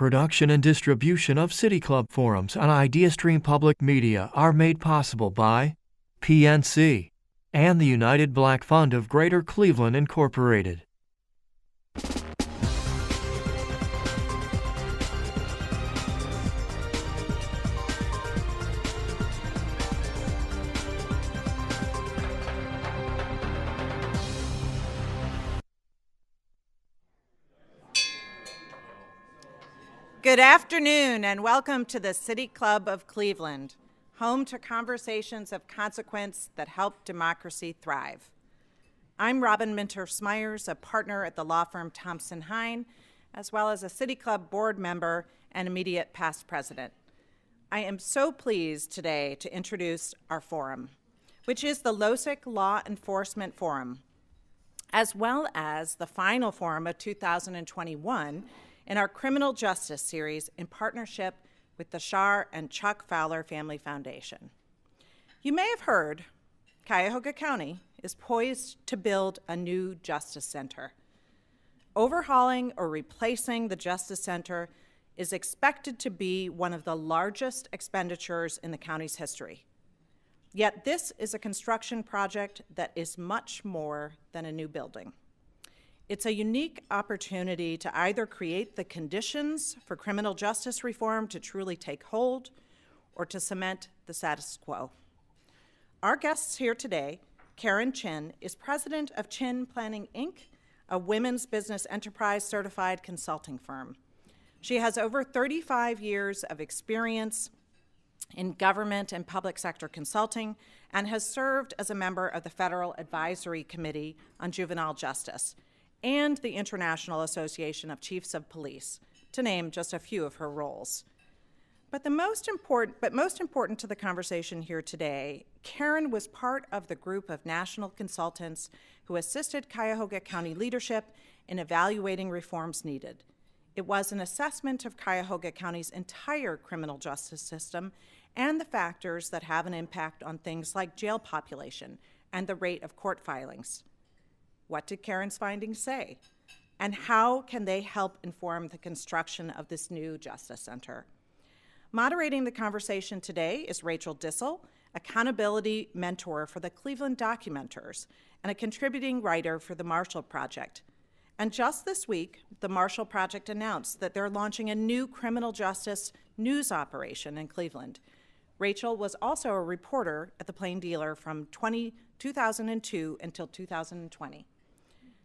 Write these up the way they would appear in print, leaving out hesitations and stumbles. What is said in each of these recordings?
Production and distribution of City Club forums on IdeaStream Public Media are made possible by PNC and the United Black Fund of Greater Cleveland, Incorporated. Good afternoon and welcome to the City Club of Cleveland, home to conversations of consequence that help democracy thrive. I'm Robyn Smyers, a partner at the law firm Thompson Hine, as well as a City Club board member and immediate past president. I am so pleased today to introduce our forum, which is the LoSiC Law Enforcement Forum, as well as the final forum of 2021 in our Criminal Justice series in partnership with the Shar and Chuck Fowler Family Foundation. You may have heard Cuyahoga County is poised to build a new Justice Center. Overhauling or replacing the Justice Center is expected to be one of the largest expenditures in the county's history. Yet this is a construction project that is much more than a new building. It's a unique opportunity to either create the conditions for criminal justice reform to truly take hold or to cement the status quo. Our guests here today, Karen Chinn, is president of Chinn Planning, Inc., a women's business enterprise certified consulting firm. She has over 35 years of experience in government and public sector consulting and has served as a member of the Federal Advisory Committee on Juvenile Justice and the International Association of Chiefs of Police, to name just a few of her roles. But most important to the conversation here today, Karen was part of the group of national consultants who assisted Cuyahoga County leadership in evaluating reforms needed. It was an assessment of Cuyahoga County's entire criminal justice system and the factors that have an impact on things like jail population and the rate of court filings. What did Karen's findings say? And how can they help inform the construction of this new Justice Center? Moderating the conversation today is Rachel Dissel, accountability mentor for the Cleveland Documenters and a contributing writer for the Marshall Project. And just this week, the Marshall Project announced that they're launching a new criminal justice news operation in Cleveland. Rachel was also a reporter at the Plain Dealer from 2002 until 2020.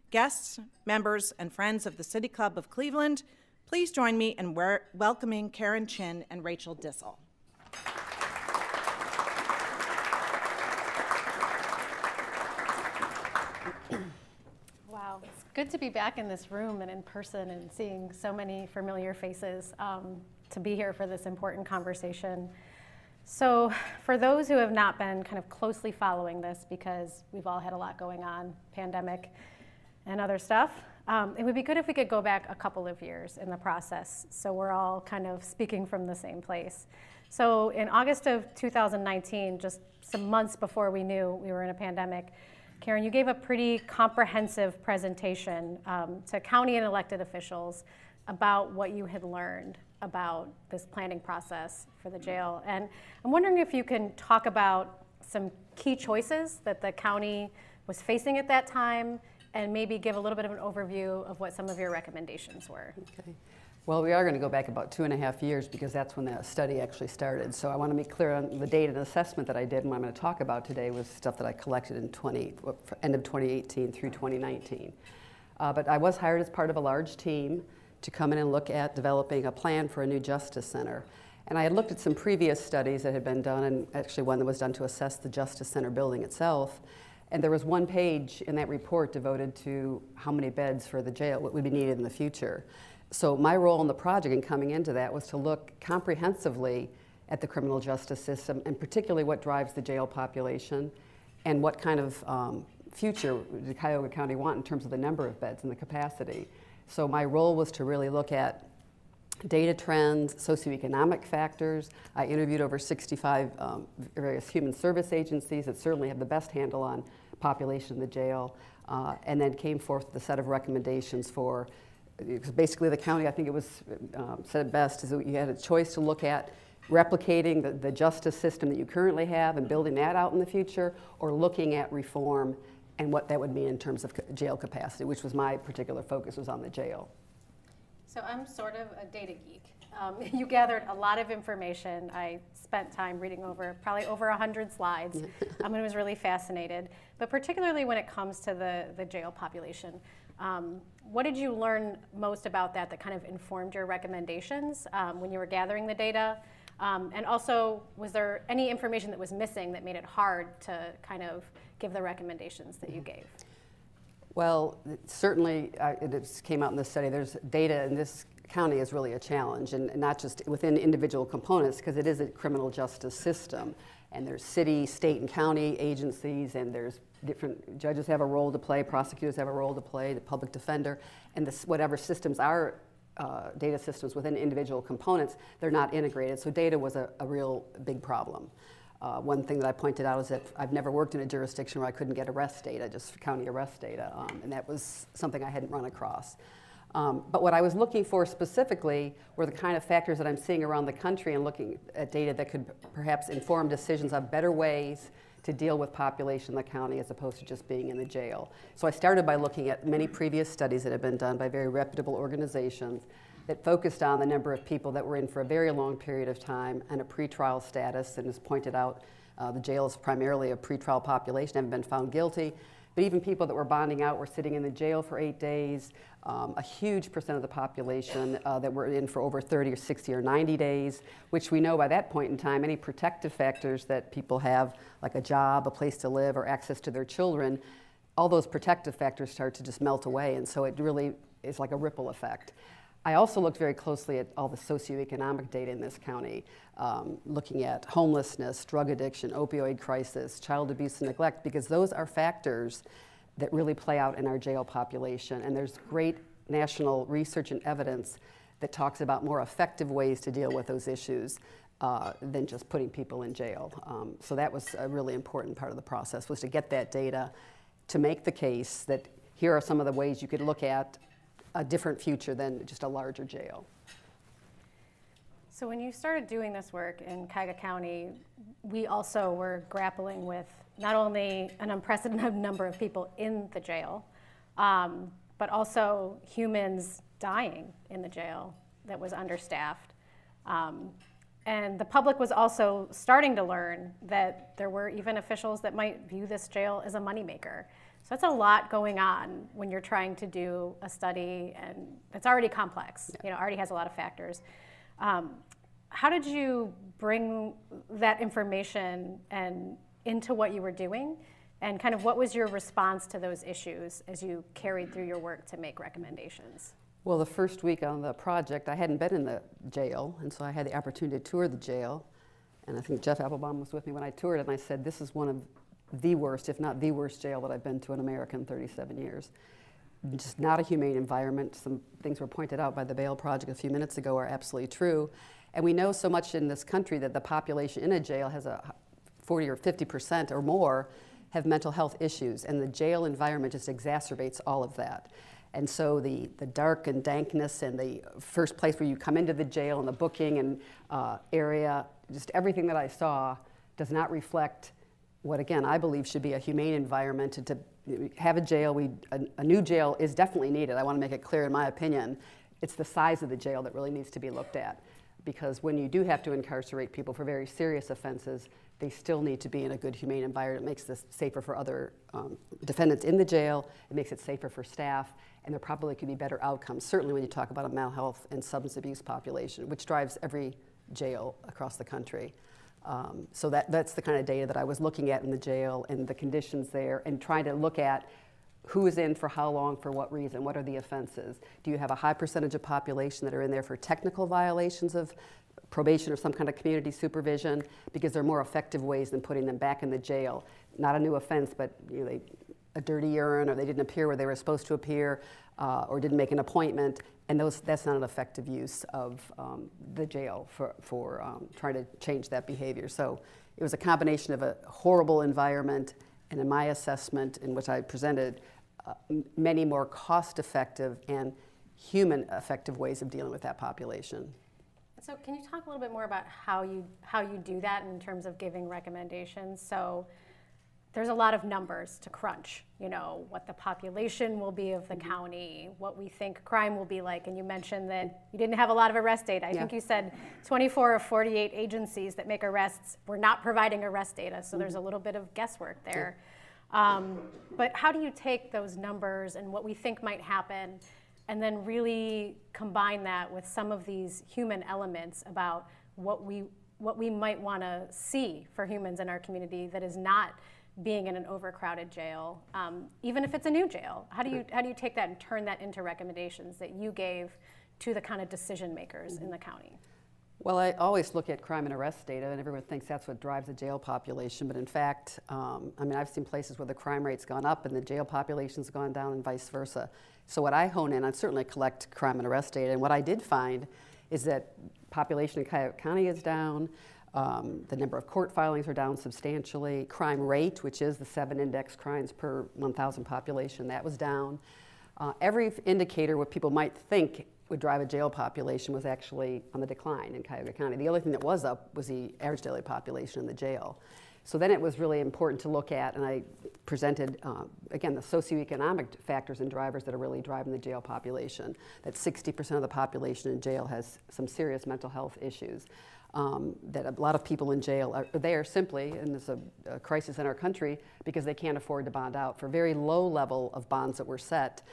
Guests, members, and friends of the City Club of Cleveland, please join me in welcoming Karen Chinn and Rachel Dissel. Wow, it's good to be back in this room and in person and seeing so many familiar faces to be here for this important conversation. So for those who have not been kind of closely following this, because we've all had a lot going on, pandemic and other stuff, it would be good if we could go back a couple of years in the process so we're all kind of speaking from the same place. So in August of 2019, just some months before we knew we were in a pandemic, Karen, you gave a pretty comprehensive presentation to county and elected officials about what you had learned about this planning process for the jail. And I'm wondering if you can talk about some key choices that the county was facing at that time and maybe give a little bit of an overview of what some of your recommendations were. Okay. Well, we are going to go back about 2.5 years because that's when the study actually started. So I want to be clear on the data and assessment that I did, and what I'm going to talk about today was stuff that I collected in end of 2018 through 2019. But I was hired as part of a large team to come in and look at developing a plan for a new justice center. And I had looked at some previous studies that had been done, and actually one that was done to assess the Justice Center building itself. And there was one page in that report devoted to how many beds for the jail, what would be needed in the future. So my role in the project and coming into that was to look comprehensively at the criminal justice system, and particularly what drives the jail population and what kind of future did Cuyahoga County want in terms of the number of beds and the capacity. So my role was to really look at data trends, socioeconomic factors. I interviewed over 65 various human service agencies that certainly have the best handle on population in the jail, and then came forth with a set of recommendations for basically the county, I think it was said it best, is that you had a choice to look at replicating the justice system that you currently have and building that out in the future, or looking at reform and what that would mean in terms of jail capacity, which was my particular focus, was on the jail. So I'm sort of a data geek. You gathered a lot of information. I spent time reading probably over 100 slides. I was really fascinated, but particularly when it comes to the jail population. What did you learn most about that kind of informed your recommendations when you were gathering the data? And also, was there any information that was missing that made it hard to kind of give the recommendations that you gave? Well, certainly it came out in this study. There's data in this county is really a challenge, and not just within individual components, because it is a criminal justice system. And there's city, state, and county agencies, and there's different judges have a role to play, prosecutors have a role to play, the public defender, and whatever systems are data systems within individual components, they're not integrated. So data was a real big problem. One thing that I pointed out is that I've never worked in a jurisdiction where I couldn't get arrest data, just county arrest data, and that was something I hadn't run across. But what I was looking for specifically were the kind of factors that I'm seeing around the country, and looking at data that could perhaps inform decisions on better ways to deal with population in the county as opposed to just being in the jail. So I started by looking at many previous studies that have been done by very reputable organizations that focused on the number of people that were in for a very long period of time and a pretrial status. And as pointed out, the jail is primarily a pretrial population, haven't been found guilty. But even people that were bonding out were sitting in the jail for 8 days. A huge percent of the population that were in for over 30 or 60 or 90 days, which we know by that point in time, any protective factors that people have, like a job, a place to live, or access to their children, all those protective factors start to just melt away. And so it really is like a ripple effect. I also looked very closely at all the socioeconomic data in this county, looking at homelessness, drug addiction, opioid crisis, child abuse and neglect, because those are factors that really play out in our jail population. And there's great national research and evidence that talks about more effective ways to deal with those issues than just putting people in jail. So that was a really important part of the process, was to get that data to make the case that here are some of the ways you could look at a different future than just a larger jail. So when you started doing this work in Cuyahoga County, we also were grappling with not only an unprecedented number of people in the jail, but also humans dying in the jail that was understaffed. And the public was also starting to learn that there were even officials that might view this jail as a moneymaker. So that's a lot going on when you're trying to do a study, and it's already complex. You know, already has a lot of factors. How did you bring that information into what you were doing, and kind of what was your response to those issues as you carried through your work to make recommendations? Well, the first week on the project, I hadn't been in the jail, and so I had the opportunity to tour the jail. And I think Jeff Applebaum was with me when I toured it, and I said, this is one of the worst, if not the worst jail that I've been to in America in 37 years. Just not a humane environment. Some things were pointed out by the Bail Project a few minutes ago are absolutely true. And we know so much in this country that the population in a jail has a 40 or 50% or more have mental health issues, and the jail environment just exacerbates all of that. And so the dark and dankness and the first place where you come into the jail and the booking and area, just everything that I saw does not reflect what, again, I believe should be a humane environment. To have a jail, a new jail is definitely needed. I want to make it clear, in my opinion, it's the size of the jail that really needs to be looked at. Because when you do have to incarcerate people for very serious offenses, they still need to be in a good, humane environment. It makes this safer for other defendants in the jail. It makes it safer for staff, and there probably could be better outcomes, certainly when you talk about a mental health and substance abuse population, which drives every jail across the country. So that's the kind of data that I was looking at in the jail and the conditions there, and trying to look at who is in for how long, for what reason, what are the offenses? Do you have a high percentage of population that are in there for technical violations of probation or some kind of community supervision, because there are more effective ways than putting them back in the jail? Not a new offense, but a dirty urine, or they didn't appear where they were supposed to appear, or didn't make an appointment, and that's not an effective use of the jail for trying to change that behavior. So it was a combination of a horrible environment and, in my assessment, in which I presented, many more cost-effective and human effective ways of dealing with that population. So can you talk a little bit more about how you do that in terms of giving recommendations? So there's a lot of numbers to crunch, what the population will be of the county, what we think crime will be like. And you mentioned that you didn't have a lot of arrest data. I think you said 24 of 48 agencies that make arrests were not providing arrest data. So there's a little bit of guesswork there. But how do you take those numbers and what we think might happen and then really combine that with some of these human elements about what we might want to see for humans in our community that is not being in an overcrowded jail, even if it's a new jail? How do you take that and turn that into recommendations that you gave to the kind of decision makers in the county? Well, I always look at crime and arrest data, and everyone thinks that's what drives the jail population. But in fact, I've seen places where the crime rate's gone up and the jail population's gone down, and vice versa. So what I hone in on, certainly collect crime and arrest data, and what I did find is that population in Cuyahoga County is down. The number of court filings are down substantially. Crime rate, which is the 7 index crimes per 1,000 population, that was down. Every indicator what people might think would drive a jail population was actually on the decline in Cuyahoga County. The only thing that was up was the average daily population in the jail. So then it was really important to look at, and I presented, again, the socioeconomic factors and drivers that are really driving the jail population, that 60% of the population in jail has some serious mental health issues. That a lot of people in jail are there simply, and there's a crisis in our country, because they can't afford to bond out. For very low level of bonds that were set,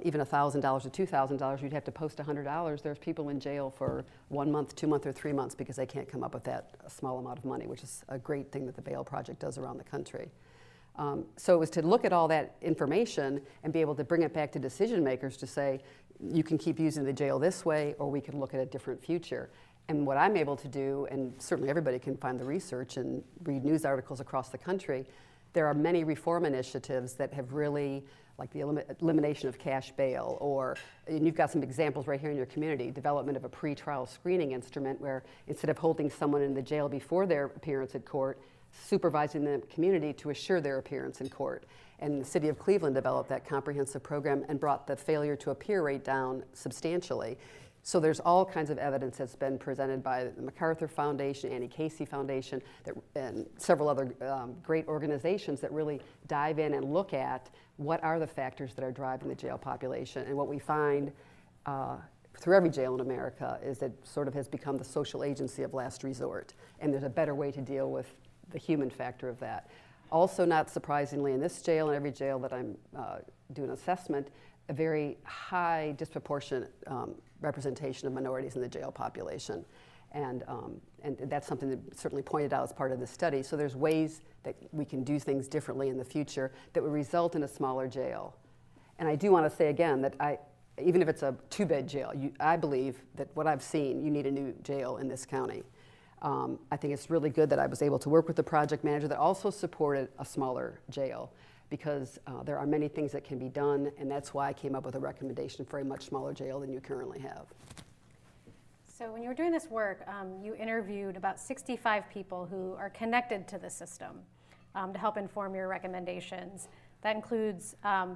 even $1,000 or $2,000, you'd have to post $100. There's people in jail for 1 month, 2 months, or 3 months because they can't come up with that small amount of money, which is a great thing that the Bail Project does around the country. So it was to look at all that information and be able to bring it back to decision makers to say, you can keep using the jail this way, or we can look at a different future. And what I'm able to do, and certainly everybody can find the research and read news articles across the country, there are many reform initiatives that have really, like the elimination of cash bail, and you've got some examples right here in your community, development of a pretrial screening instrument where instead of holding someone in the jail before their appearance at court, supervising the community to assure their appearance in court. And the city of Cleveland developed that comprehensive program and brought the failure to appear rate down substantially. So there's all kinds of evidence that's been presented by the MacArthur Foundation, Annie Casey Foundation, and several other great organizations that really dive in and look at what are the factors that are driving the jail population. And what we find through every jail in America is that it sort of has become the social agency of last resort. And there's a better way to deal with the human factor of that. Also, not surprisingly, in this jail and every jail that I'm doing assessment, a very high disproportionate representation of minorities in the jail population. And that's something that certainly pointed out as part of the study. So there's ways that we can do things differently in the future that would result in a smaller jail. And I do want to say again that even if it's a 2-bed jail, I believe that what I've seen, you need a new jail in this county. I think it's really good that I was able to work with the project manager that also supported a smaller jail, because there are many things that can be done, and that's why I came up with a recommendation for a much smaller jail than you currently have. So when you were doing this work, you interviewed about 65 people who are connected to the system to help inform your recommendations. That includes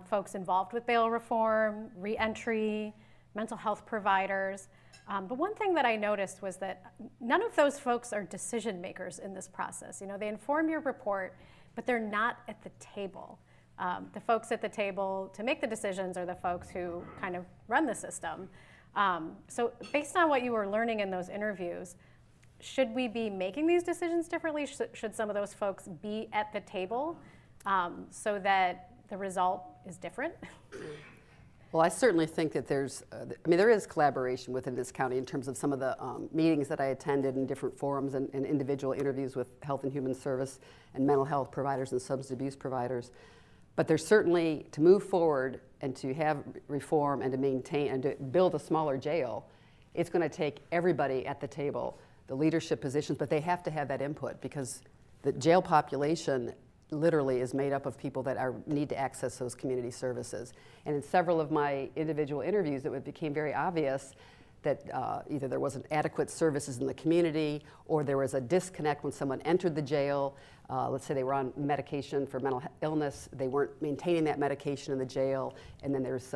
folks involved with bail reform, reentry, mental health providers. But one thing that I noticed was that none of those folks are decision makers in this process. They inform your report, but they're not at the table. The folks at the table to make the decisions are the folks who kind of run the system. So based on what you were learning in those interviews, should we be making these decisions differently? Should some of those folks be at the table so that the result is different? Well, I certainly think that there is collaboration within this county in terms of some of the meetings that I attended in different forums and individual interviews with Health and Human Service and mental health providers and substance abuse providers. But there's certainly, to move forward and to have reform and to maintain and to build a smaller jail, it's going to take everybody at the table, the leadership positions, but they have to have that input, because the jail population literally is made up of people that need to access those community services. And in several of my individual interviews, it became very obvious that either there wasn't adequate services in the community, or there was a disconnect when someone entered the jail. Let's say they were on medication for mental illness, they weren't maintaining that medication in the jail, and then there's,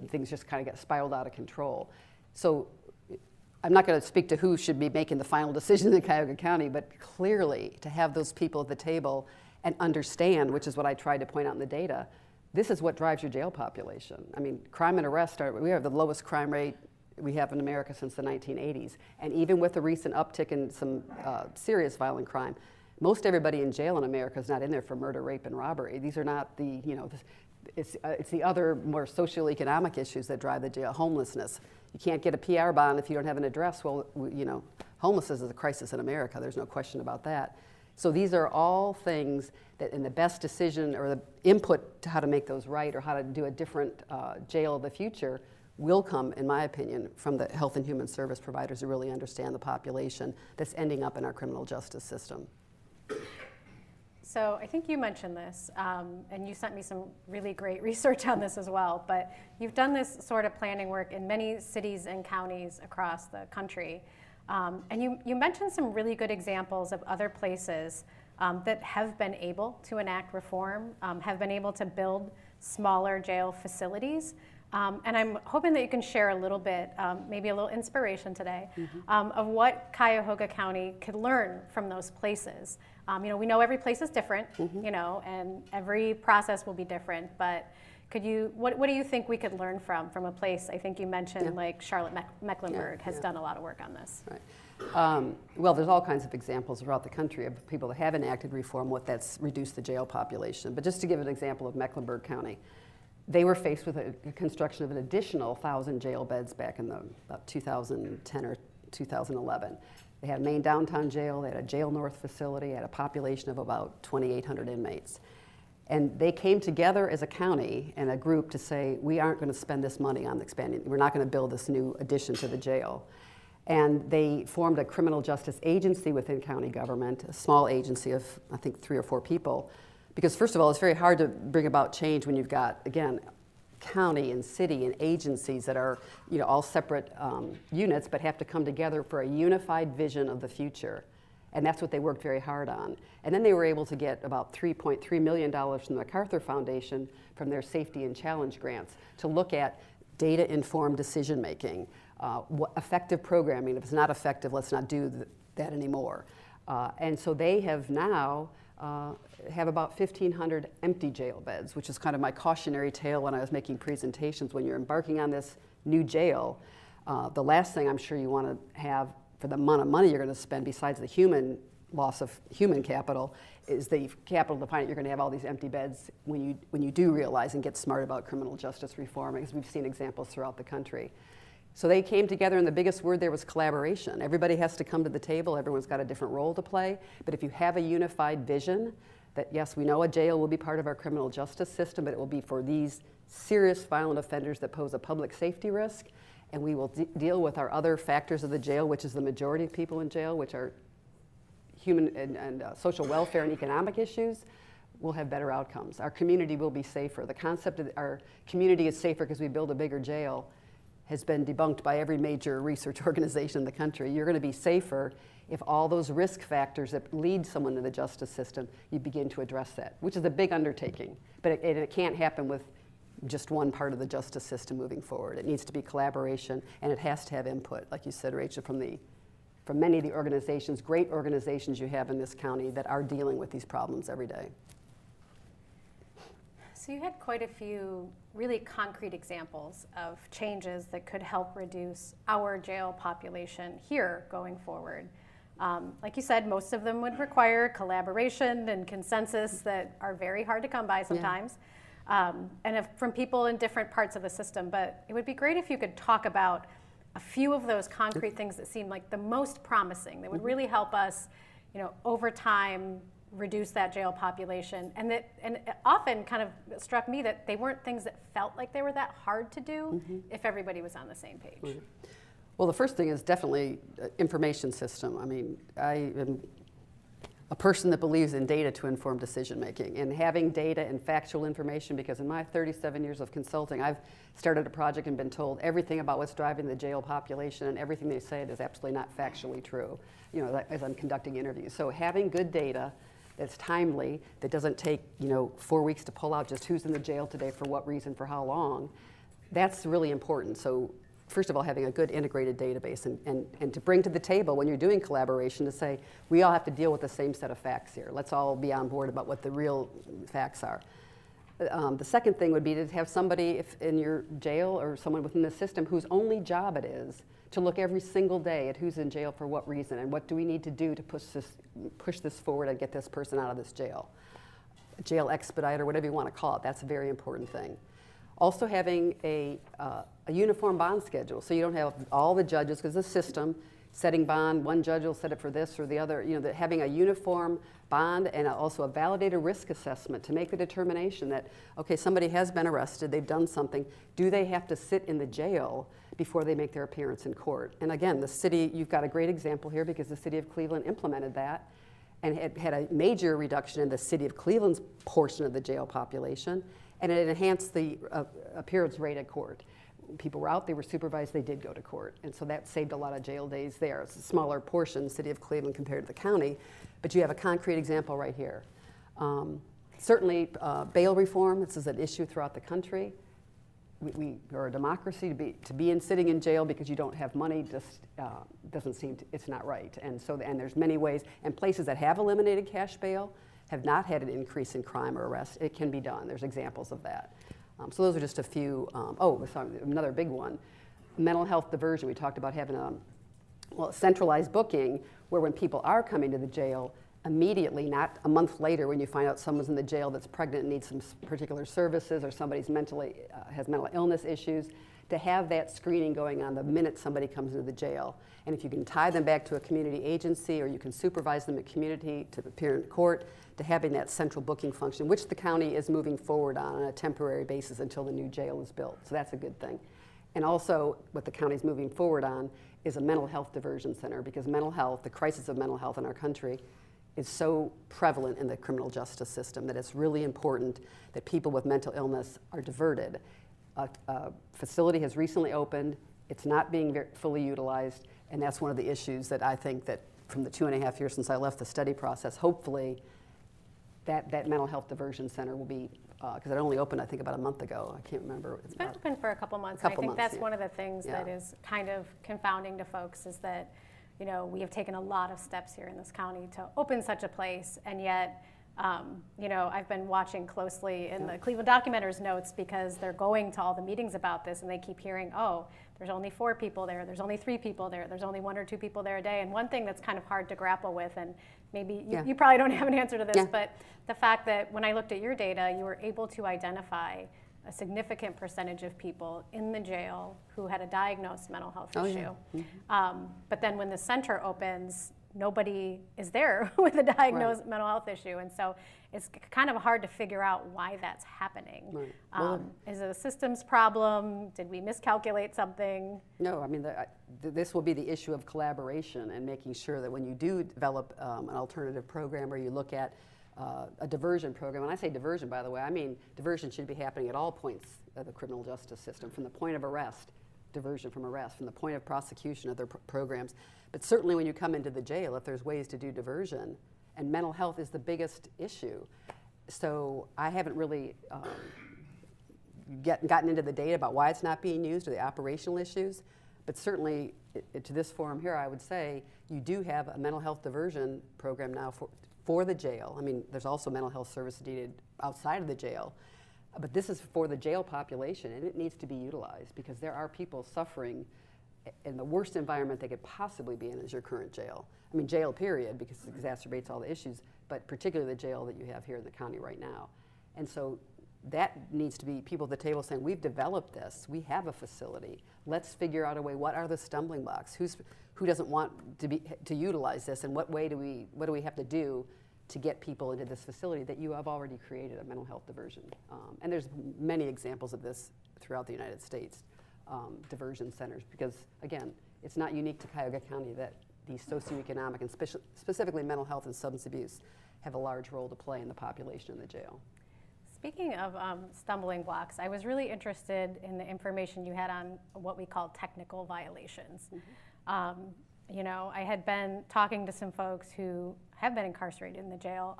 things just kind of get spiraled out of control. So I'm not going to speak to who should be making the final decision in Cuyahoga County, but clearly to have those people at the table and understand, which is what I tried to point out in the data, this is what drives your jail population. I mean, crime and arrest we have the lowest crime rate we have in America since the 1980s. And even with the recent uptick in some serious violent crime, most everybody in jail in America is not in there for murder, rape, and robbery. These are not the, it's the other more socioeconomic issues that drive the jail. Homelessness. You can't get a PR bond if you don't have an address. Well, homelessness is a crisis in America. There's no question about that. So these are all things that in the best decision or the input to how to make those right or how to do a different jail of the future will come, in my opinion, from the health and human service providers who really understand the population that's ending up in our criminal justice system. So I think you mentioned this, and you sent me some really great research on this as well, but you've done this sort of planning work in many cities and counties across the country. And you mentioned some really good examples of other places that have been able to enact reform, have been able to build smaller jail facilities. And I'm hoping that you can share a little bit, maybe a little inspiration today, of what Cuyahoga County could learn from those places. We know every place is different, and every process will be different, but what do you think we could learn from a place? I think you mentioned like Charlotte Mecklenburg has done a lot of work on this. Right. Well, there's all kinds of examples throughout the country of people that have enacted reform, what that's reduced the jail population. But just to give an example of Mecklenburg County, they were faced with a construction of an additional 1,000 jail beds back in about 2010 or 2011. They had a main downtown jail, they had a jail north facility, had a population of about 2,800 inmates. And they came together as a county and a group to say, we aren't going to spend this money on expanding, we're not going to build this new addition to the jail. And they formed a criminal justice agency within county government, a small agency of, I think, 3 or 4 people. Because first of all, it's very hard to bring about change when you've got, again, county and city and agencies that are all separate units but have to come together for a unified vision of the future. And that's what they worked very hard on. And then they were able to get about $3.3 million from the MacArthur Foundation from their safety and challenge grants to look at data-informed decision-making, effective programming. If it's not effective, let's not do that anymore. And so they have now have about 1,500 empty jail beds, which is kind of my cautionary tale when I was making presentations. When you're embarking on this new jail, the last thing I'm sure you want to have for the amount of money you're going to spend, besides the human loss of human capital, is the capital to find out you're going to have all these empty beds when you do realize and get smart about criminal justice reform, because we've seen examples throughout the country. So they came together, and the biggest word there was collaboration. Everybody has to come to the table. Everyone's got a different role to play. But if you have a unified vision that, yes, we know a jail will be part of our criminal justice system, but it will be for these serious violent offenders that pose a public safety risk, and we will deal with our other factors of the jail, which is the majority of people in jail, which are human and social welfare and economic issues, we'll have better outcomes. Our community will be safer. The concept that our community is safer because we build a bigger jail has been debunked by every major research organization in the country. You're going to be safer if all those risk factors that lead someone to the justice system, you begin to address that, which is a big undertaking. But it can't happen with just one part of the justice system moving forward. It needs to be collaboration, and it has to have input, like you said, Rachel, from many of the organizations, great organizations you have in this county that are dealing with these problems every day. So you had quite a few really concrete examples of changes that could help reduce our jail population here going forward. Like you said, most of them would require collaboration and consensus that are very hard to come by sometimes, from people in different parts of the system. But it would be great if you could talk about a few of those concrete things that seem like the most promising, that would really help us, over time, reduce that jail population. And it often kind of struck me that they weren't things that felt like they were that hard to do if everybody was on the same page. Right. Well, the first thing is definitely information system. I mean, a person that believes in data to inform decision making, and having data and factual information, because in my 37 years of consulting, I've started a project and been told everything about what's driving the jail population, and everything they say is absolutely not factually true, as I'm conducting interviews. So having good data that's timely, that doesn't take 4 weeks to pull out just who's in the jail today for what reason, for how long, that's really important. So first of all, having a good integrated database and to bring to the table when you're doing collaboration to say, we all have to deal with the same set of facts here. Let's all be on board about what the real facts are. The second thing would be to have somebody in your jail or someone within the system whose only job it is to look every single day at who's in jail for what reason and what do we need to do to push this forward and get this person out of this jail. Jail expediter, whatever you want to call it, that's a very important thing. Also having a uniform bond schedule, so you don't have all the judges, because the system, setting bond, one judge will set it for this or the other, having a uniform bond and also a validated risk assessment to make the determination that, okay, somebody has been arrested, they've done something, do they have to sit in the jail before they make their appearance in court? And again, the city, you've got a great example here because the city of Cleveland implemented that and had a major reduction in the city of Cleveland's portion of the jail population, and it enhanced the appearance rate at court. People were out, they were supervised, they did go to court. And so that saved a lot of jail days there. It's a smaller portion, city of Cleveland compared to the county, but you have a concrete example right here. Certainly bail reform, this is an issue throughout the country. We are a democracy, to be sitting in jail because you don't have money just doesn't seem to, it's not right. And there's many ways, and places that have eliminated cash bail have not had an increase in crime or arrest. It can be done. There's examples of that. So those are just a few. Another big one, mental health diversion. We talked about having a centralized booking where when people are coming to the jail, immediately, not a month later when you find out someone's in the jail that's pregnant and needs some particular services, or somebody's has mental illness issues, to have that screening going on the minute somebody comes into the jail. And if you can tie them back to a community agency, or you can supervise them at community to appear in court, to having that central booking function, which the county is moving forward on a temporary basis until the new jail is built. So that's a good thing. And also what the county's moving forward on is a mental health diversion center, because mental health, the crisis of mental health in our country, is so prevalent in the criminal justice system that it's really important that people with mental illness are diverted. A facility has recently opened. It's not being fully utilized, and that's one of the issues that I think that from the 2.5 years since I left the study process, hopefully that mental health diversion center will be, because it only opened I think about a month ago. I can't remember. It's been open for a couple months. I think that's one of the things that is kind of confounding to folks is that we have taken a lot of steps here in this county to open such a place, and yet, I've been watching closely in the Cleveland Documenter's notes because they're going to all the meetings about this, and they keep hearing, oh, there's only 4 people there, there's only 3 people there, there's only 1 or 2 people there a day. And one thing that's kind of hard to grapple with, and maybe you probably don't have an answer to this, but the fact that when I looked at your data, you were able to identify a significant percentage of people in the jail who had a diagnosed mental health issue. But then when the center opens, nobody is there with a diagnosed mental health issue. And so it's kind of hard to figure out why that's happening. Is it a systems problem? Did we miscalculate something? No, I mean, this will be the issue of collaboration and making sure that when you do develop an alternative program, or you look at a diversion program. When I say diversion, by the way, I mean diversion should be happening at all points of the criminal justice system, from the point of arrest, diversion from arrest, from the point of prosecution of their programs. But certainly when you come into the jail, if there's ways to do diversion, and mental health is the biggest issue. So I haven't really gotten into the data about why it's not being used or the operational issues, but certainly to this forum here, I would say you do have a mental health diversion program now for the jail. I mean, there's also mental health services needed outside of the jail, but this is for the jail population, and it needs to be utilized because there are people suffering in the worst environment they could possibly be in is your current jail. I mean, jail period, because it exacerbates all the issues, but particularly the jail that you have here in the county right now. And so that needs to be people at the table saying, we've developed this, we have a facility, let's figure out a way, what are the stumbling blocks? Who doesn't want to utilize this, and what do we have to do to get people into this facility that you have already created a mental health diversion? And there's many examples of this throughout the United States, diversion centers, because again, it's not unique to Cuyahoga County that the socioeconomic and specifically mental health and substance abuse have a large role to play in the population in the jail. Speaking of stumbling blocks, I was really interested in the information you had on what we call technical violations. You know, I had been talking to some folks who have been incarcerated in the jail,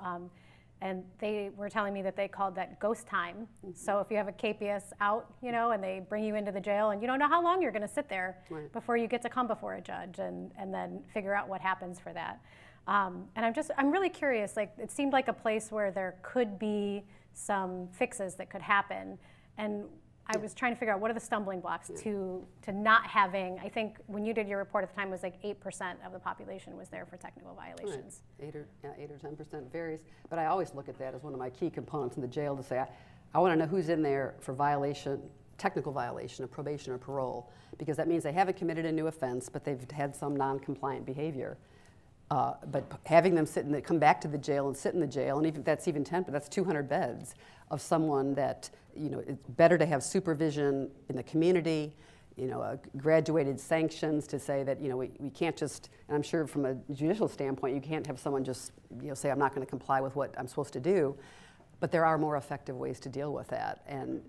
and they were telling me that they called that ghost time. So if you have a KPS out, you know, and they bring you into the jail and you don't know how long you're going to sit there before you get to come before a judge and then figure out what happens for that. And I'm really curious, like, it seemed like a place where there could be some fixes that could happen. And I was trying to figure out what are the stumbling blocks to not having, I think when you did your report at the time, it was like 8% of the population was there for technical violations. Right. 8 or 10% varies. But I always look at that as one of my key components in the jail to say, I want to know who's in there for technical violation of probation or parole, because that means they haven't committed a new offense, but they've had some non-compliant behavior. But having them come back to the jail and sit in the jail, and that's even 10, but that's 200 beds of someone that, you know, it's better to have supervision in the community, you know, graduated sanctions to say that, you know, we can't just, and I'm sure from a judicial standpoint, you can't have someone just, you know, say, I'm not going to comply with what I'm supposed to do. But there are more effective ways to deal with that, and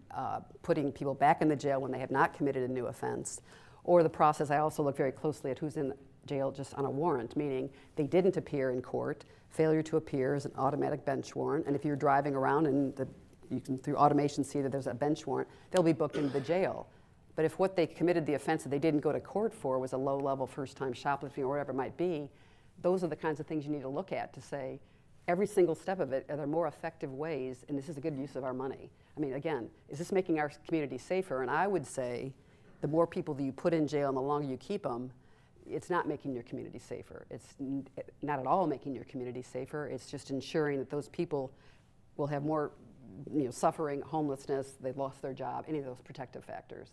putting people back in the jail when they have not committed a new offense, or the process. I also look very closely at who's in jail just on a warrant, meaning they didn't appear in court. Failure to appear is an automatic bench warrant, and if you're driving around and you can through automation see that there's a bench warrant, they'll be booked into the jail. But if what they committed the offense that they didn't go to court for was a low-level first-time shoplifting or whatever it might be, those are the kinds of things you need to look at to say, every single step of it, are there more effective ways, and this is a good use of our money. I mean, again, is this making our community safer? And I would say the more people that you put in jail and the longer you keep them, it's not making your community safer. It's not at all making your community safer. It's just ensuring that those people will have more, you know, suffering, homelessness, they've lost their job, any of those protective factors.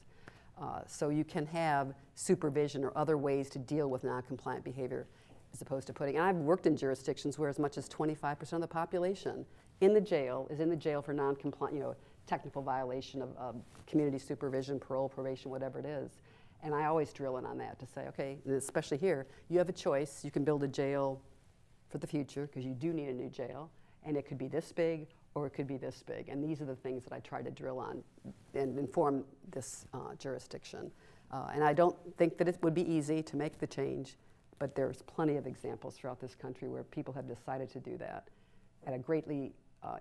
So you can have supervision or other ways to deal with non-compliant behavior as opposed to and I've worked in jurisdictions where as much as 25% of the population in the jail is in the jail for non-compliant, you know, technical violation of community supervision, parole, probation, whatever it is. And I always drill in on that to say, okay, especially here, you have a choice. You can build a jail for the future because you do need a new jail, and it could be this big or it could be this big. And these are the things that I try to drill on and inform this jurisdiction. And I don't think that it would be easy to make the change, but there's plenty of examples throughout this country where people have decided to do that at a greatly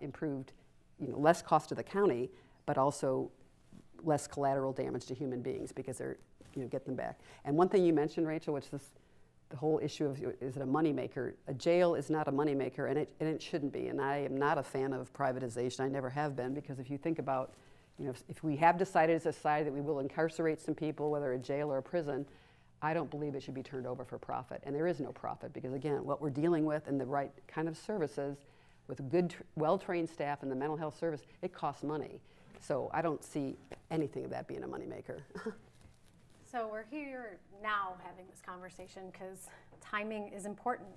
improved, you know, less cost to the county, but also less collateral damage to human beings because they're, you know, get them back. And one thing you mentioned, Rachel, which is the whole issue of, is it a moneymaker? A jail is not a moneymaker, and it shouldn't be. And I am not a fan of privatization. I never have been, because if you think about, you know, if we have decided as a society that we will incarcerate some people, whether a jail or a prison, I don't believe it should be turned over for profit. And there is no profit, because again, what we're dealing with and the right kind of services with good, well-trained staff and the mental health service, it costs money. So I don't see anything of that being a moneymaker. So we're here now having this conversation because timing is important.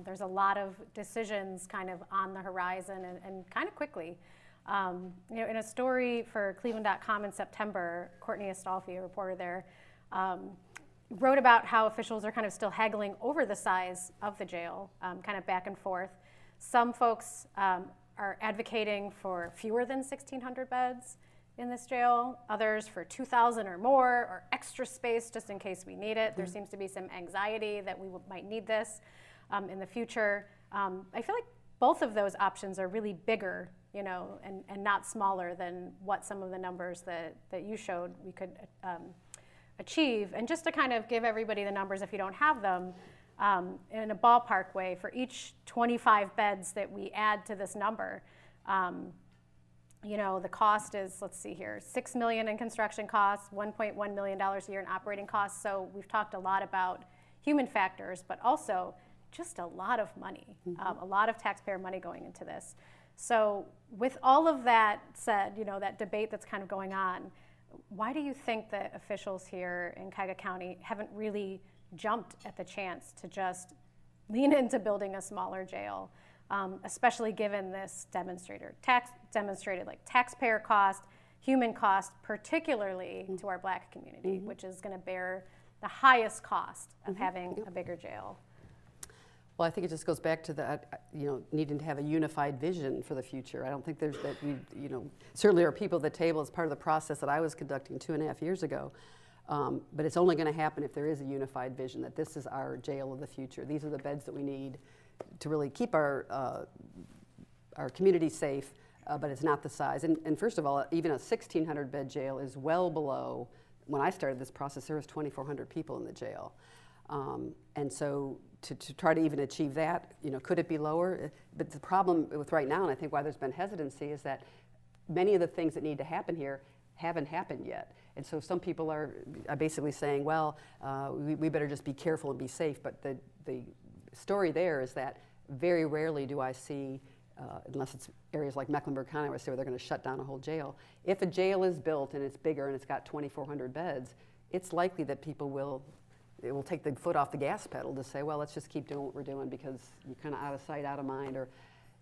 There's a lot of decisions kind of on the horizon and kind of quickly. You know, in a story for Cleveland.com in September, Courtney Astolfi, a reporter there, wrote about how officials are kind of still haggling over the size of the jail, kind of back and forth. Some folks are advocating for fewer than 1,600 beds in this jail, others for 2,000 or more, or extra space just in case we need it. There seems to be some anxiety that we might need this in the future. I feel like both of those options are really bigger, you know, and not smaller than what some of the numbers that you showed we could achieve. And just to kind of give everybody the numbers if you don't have them, in a ballpark way, for each 25 beds that we add to this number, you know, the cost is, let's see here, $6 million in construction costs, $1.1 million a year in operating costs. So we've talked a lot about human factors, but also just a lot of money, a lot of taxpayer money going into this. So with all of that said, you know, that debate that's kind of going on, why do you think that officials here in Cuyahoga County haven't really jumped at the chance to just lean into building a smaller jail? Especially given this demonstrated like taxpayer cost, human cost, particularly to our Black community, which is going to bear the highest cost of having a bigger jail? Well, I think it just goes back to that, needing to have a unified vision for the future. I don't think there's that, certainly there are people at the table as part of the process that I was conducting 2.5 years ago. But it's only going to happen if there is a unified vision that this is our jail of the future. These are the beds that we need to really keep our community safe, but it's not the size. And first of all, even a 1,600 bed jail is well below. When I started this process, there was 2,400 people in the jail. And so to try to even achieve that, could it be lower? But the problem with right now, and I think why there's been hesitancy, is that many of the things that need to happen here haven't happened yet. And so some people are basically saying, well, we better just be careful and be safe. But the story there is that very rarely do I see, unless it's areas like Mecklenburg County where they're going to shut down a whole jail. If a jail is built and it's bigger and it's got 2,400 beds, it's likely that people will take the foot off the gas pedal to say, well, let's just keep doing what we're doing because you're kind of out of sight, out of mind.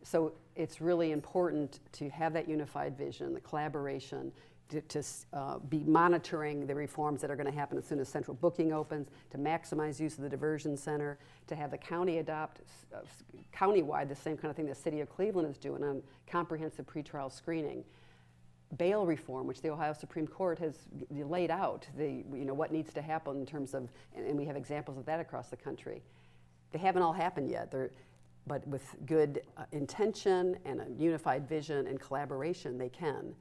So it's really important to have that unified vision, the collaboration, to be monitoring the reforms that are going to happen as soon as central booking opens, to maximize use of the diversion center, to have the county adopt countywide the same kind of thing the city of Cleveland is doing on comprehensive pretrial screening. Bail reform, which the Ohio Supreme Court has laid out, what needs to happen in terms of, and we have examples of that across the country. They haven't all happened yet, but with good intention and a unified vision and collaboration, they can.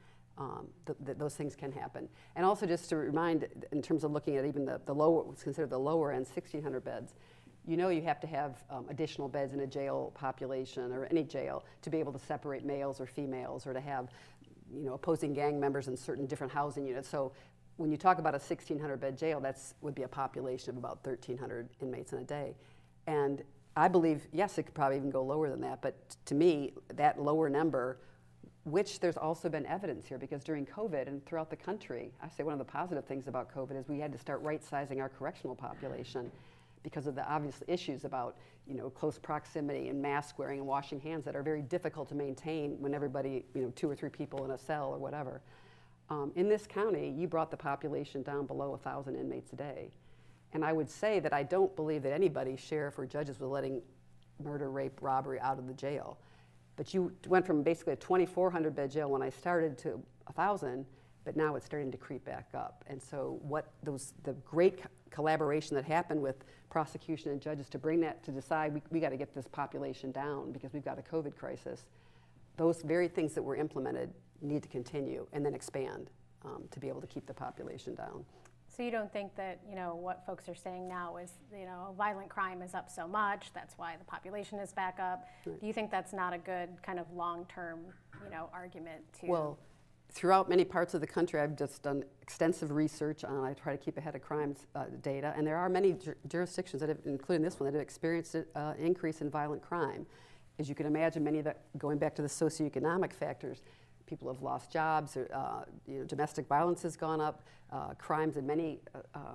Those things can happen. And also just to remind, in terms of looking at even the lower, what's considered the lower end, 1,600 beds, you have to have additional beds in a jail population or any jail to be able to separate males or females, or to have opposing gang members in certain different housing units. So when you talk about a 1,600 bed jail, would be a population of about 1,300 inmates in a day. And I believe, yes, it could probably even go lower than that, but to me, that lower number, which there's also been evidence here, because during COVID and throughout the country, I say one of the positive things about COVID is we had to start right-sizing our correctional population because of the obvious issues about close proximity and mask wearing and washing hands that are very difficult to maintain when everybody, 2 or 3 people in a cell or whatever. In this county, you brought the population down below 1,000 inmates a day. And I would say that I don't believe that anybody, sheriff or judges, was letting murder, rape, robbery out of the jail. But you went from basically a 2,400 bed jail when I started to 1,000, but now it's starting to creep back up. And so the great collaboration that happened with prosecution and judges to bring that, to decide we got to get this population down because we've got a COVID crisis, those very things that were implemented need to continue and then expand to be able to keep the population down. So you don't think that, what folks are saying now is, violent crime is up so much, that's why the population is back up. Right. Do you think that's not a good kind of long-term, argument to? Well, throughout many parts of the country, I've just done extensive research on, I try to keep ahead of crimes data, and there are many jurisdictions that have, including this one, that have experienced an increase in violent crime. As you can imagine, many of that, going back to the socioeconomic factors, people have lost jobs, domestic violence has gone up, crimes in many,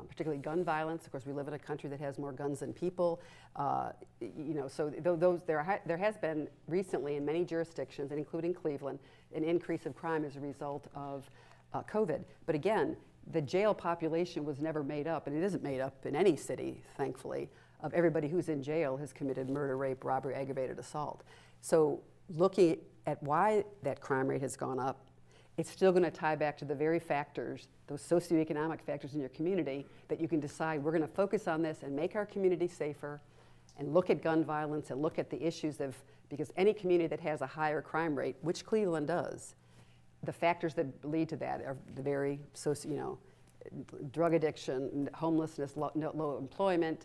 particularly gun violence. Of course, we live in a country that has more guns than people. So there has been recently in many jurisdictions, and including Cleveland, an increase of crime as a result of COVID. But again, the jail population was never made up, and it isn't made up in any city, thankfully, of everybody who's in jail has committed murder, rape, robbery, aggravated assault. So looking at why that crime rate has gone up, it's still going to tie back to the very factors, those socioeconomic factors in your community, that you can decide we're going to focus on this and make our community safer and look at gun violence and look at the issues of, because any community that has a higher crime rate, which Cleveland does, the factors that lead to that are the very drug addiction, homelessness, low employment,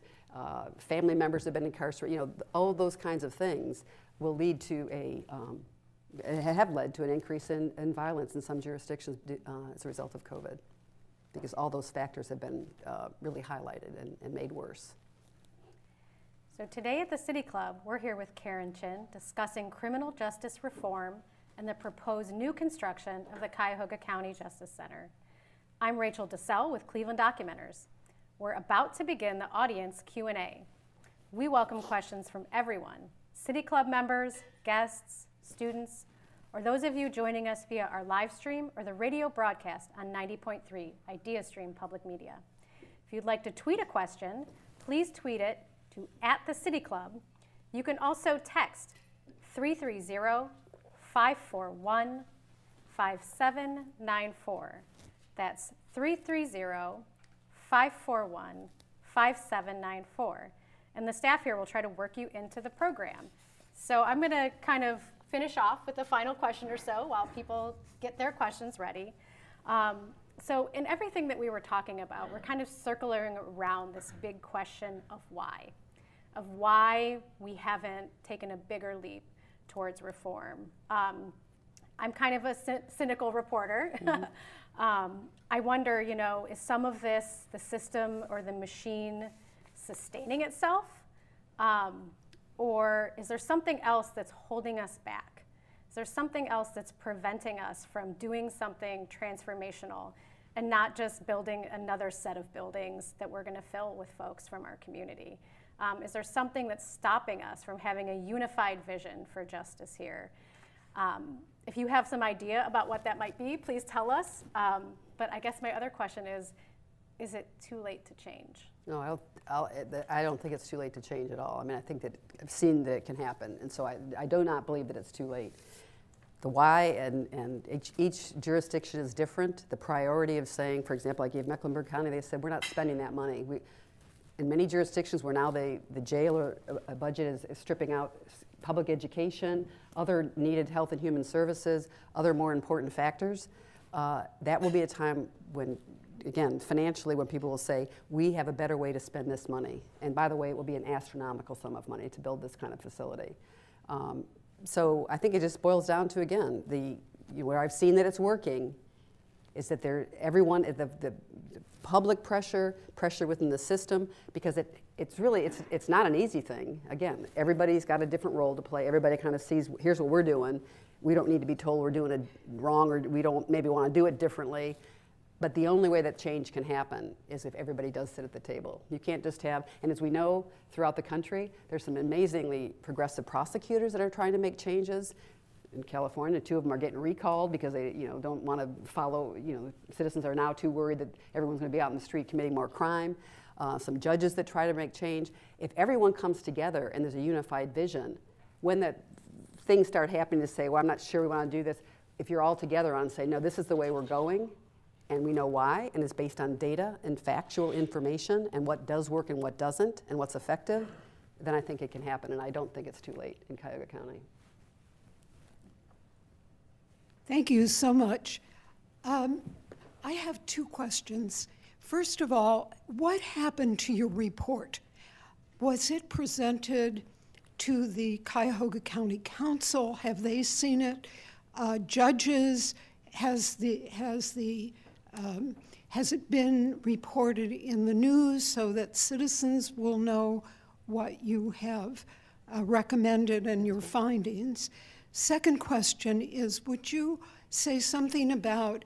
family members have been incarcerated, all those kinds of things will lead to have led to an increase in violence in some jurisdictions as a result of COVID, because all those factors have been really highlighted and made worse. So today at the City Club, we're here with Karen Chinn discussing criminal justice reform and the proposed new construction of the Cuyahoga County Justice Center. I'm Rachel DeSell with Cleveland Documenters. We're about to begin the audience Q&A. We welcome questions from everyone, City Club members, guests, students, or those of you joining us via our live stream or the radio broadcast on 90.3 IdeaStream Public Media. If you'd like to tweet a question, please tweet it to @thecityclub. You can also text 330-541-5794. That's 330-541-5794. And the staff here will try to work you into the program. So I'm going to kind of finish off with the final question or so while people get their questions ready. So in everything that we were talking about, we're kind of circling around this big question of why we haven't taken a bigger leap towards reform. I'm kind of a cynical reporter. Mm-hmm. I wonder, is some of this the system or the machine sustaining itself? Or is there something else that's holding us back? Is there something else that's preventing us from doing something transformational and not just building another set of buildings that we're going to fill with folks from our community? Is there something that's stopping us from having a unified vision for justice here? If you have some idea about what that might be, please tell us. But I guess my other question is it too late to change? No, I don't think it's too late to change at all. I mean, I think that I've seen that it can happen, and so I do not believe that it's too late. The why and each jurisdiction is different. The priority of saying, for example, I gave Mecklenburg County, they said, we're not spending that money. In many jurisdictions where now the jail or a budget is stripping out public education, other needed health and human services, other more important factors, that will be a time when, again, financially, when people will say, we have a better way to spend this money. And by the way, it will be an astronomical sum of money to build this kind of facility. So I think it just boils down to, again, where I've seen that it's working is that everyone, the public pressure within the system, because it's not an easy thing. Again, everybody's got a different role to play. Everybody kind of sees, here's what we're doing. We don't need to be told we're doing it wrong, or we don't maybe want to do it differently. But the only way that change can happen is if everybody does sit at the table. You can't just have, and as we know throughout the country, there's some amazingly progressive prosecutors that are trying to make changes. In California, 2 of them are getting recalled because they don't want to follow, citizens are now too worried that everyone's going to be out in the street committing more crime. Some judges that try to make change. If everyone comes together and there's a unified vision, when that things start happening to say, well, I'm not sure we want to do this, if you're all together on say, no, this is the way we're going, and we know why, and it's based on data and factual information and what does work and what doesn't and what's effective, then I think it can happen, and I don't think it's too late in Cuyahoga County. Thank you so much. I have 2 questions. First of all, what happened to your report? Was it presented to the Cuyahoga County Council? Have they seen it? Judges, has it been reported in the news so that citizens will know what you have recommended and your findings? Second question is, would you say something about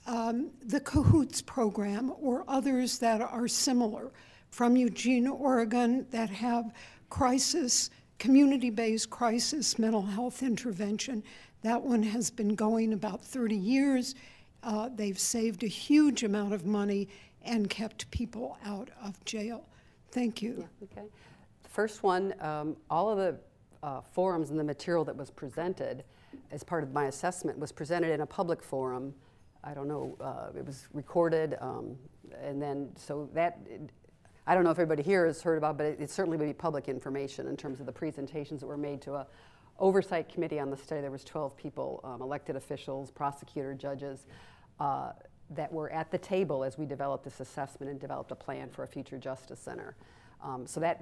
the Cahoots program or others that are similar from Eugene, Oregon, that have community-based crisis mental health intervention? That one has been going about 30 years. They've saved a huge amount of money and kept people out of jail. Thank you. Yeah, okay. The first one, all of the forums and the material that was presented as part of my assessment was presented in a public forum. I don't know, it was recorded, and then so that, I don't know if everybody here has heard about, but it certainly would be public information in terms of the presentations that were made to a oversight committee on the study. There was 12 people, elected officials, prosecutor, judges, that were at the table as we developed this assessment and developed a plan for a future justice center. So that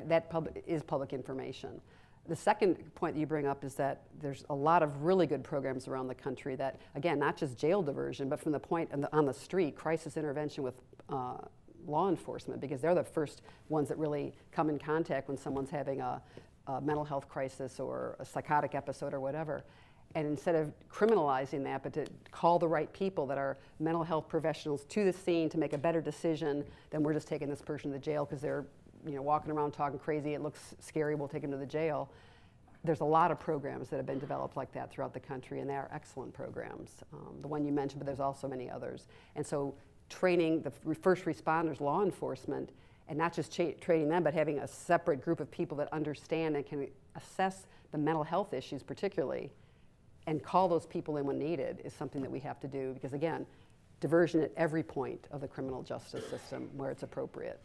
is public information. The second point that you bring up is that there's a lot of really good programs around the country that, again, not just jail diversion, but from the point on the street, crisis intervention with law enforcement, because they're the first ones that really come in contact when someone's having a mental health crisis or a psychotic episode or whatever. And instead of criminalizing that, but to call the right people that are mental health professionals to the scene to make a better decision than we're just taking this person to jail because they're walking around talking crazy, it looks scary, we'll take them to the jail. There's a lot of programs that have been developed like that throughout the country, and they are excellent programs. The one you mentioned, but there's also many others. And so training the first responders, law enforcement, and not just training them, but having a separate group of people that understand and can assess the mental health issues particularly, and call those people in when needed is something that we have to do, because again, diversion at every point of the criminal justice system where it's appropriate.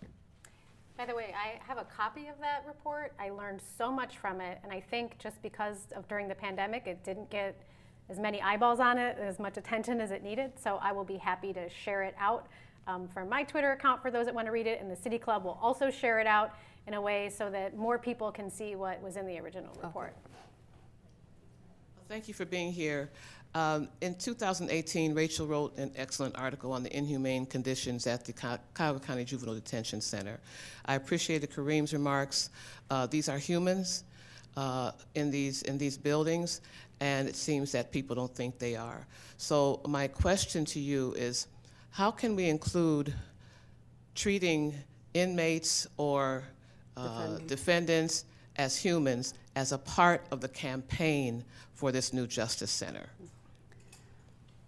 By the way, I have a copy of that report. I learned so much from it, and I think just because of during the pandemic, it didn't get as many eyeballs on it, as much attention as it needed, so I will be happy to share it out from my Twitter account for those that want to read it, and the City Club will also share it out in a way so that more people can see what was in the original report. Thank you for being here. In 2018, Rachel wrote an excellent article on the inhumane conditions at the Cuyahoga County Juvenile Detention Center. I appreciated Kareem's remarks. These are humans in these buildings, and it seems that people don't think they are. So my question to you is, how can we include treating inmates or defendants as humans as a part of the campaign for this new Justice Center?